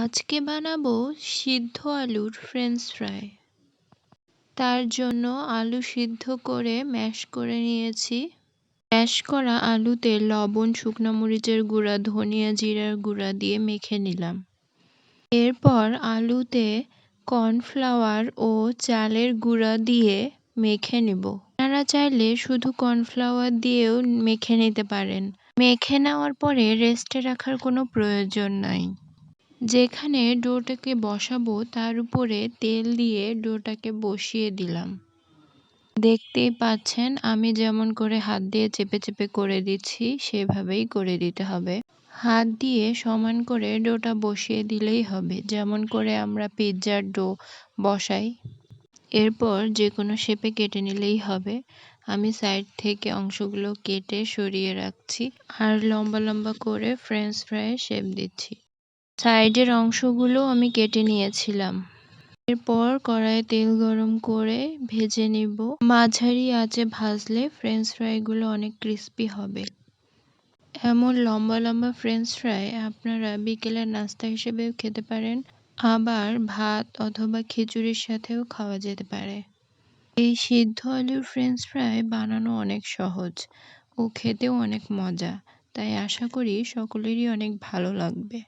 আজকে বানাবো সিদ্ধ আলুর ফ্রেঞ্চ ফ্রাই। তার জন্য আলু সিদ্ধ করে ম্যাশ করে নিয়েছি। ম্যাশ করা আলুতে লবণ, শুকনো মরিচের গুঁড়া, ধনিয়া জিরার গুঁড়া দিয়ে মেখে নিলাম। এরপর আলুতে কর্নফ্লাওয়ার ও চালের গুঁড়া দিয়ে মেখে নিব। আপনারা চাইলে শুধু কর্নফ্লাওয়ার দিয়েও মেখে নিতে পারেন। মেখে নেওয়ার পরে রেস্টে রাখার কোনো প্রয়োজন নাই। যেখানে ডোটাকে বসাবো তার উপরে তেল দিয়ে ডোটাকে বসিয়ে দিলাম। দেখতেই পাচ্ছেন আমি যেমন করে হাত দিয়ে চেপে চেপে করে দিচ্ছি সেভাবেই করে দিতে হবে। হাত দিয়ে সমান করে ডোটা বসিয়ে দিলেই হবে, যেমন করে আমরা পিৎজার ডো বসাই। এরপর যে কোনো শেপে কেটে নিলেই হবে। আমি সাইড থেকে অংশগুলো কেটে সরিয়ে রাখছি আর লম্বা লম্বা করে ফ্রেঞ্চ ফ্রাইয়ের শেপ দিচ্ছি। সাইডের অংশগুলো আমি কেটে নিয়েছিলাম। এরপর কড়াইয়ে তেল গরম করে ভেজে নিব। মাঝারি আঁচে ভাজলে ফ্রেঞ্চ ফ্রাইগুলো অনেক ক্রিস্পি হবে। এমন লম্বা লম্বা ফ্রেঞ্চ ফ্রাই আপনারা বিকেলের নাস্তা হিসেবেও খেতে পারেন, আবার ভাত অথবা খিচুড়ির সাথেও খাওয়া যেতে পারে। এই সিদ্ধ আলুর ফ্রেঞ্চ ফ্রাই বানানো অনেক সহজ ও খেতেও অনেক মজা, তাই আশা করি সকলেরই অনেক ভালো লাগবে।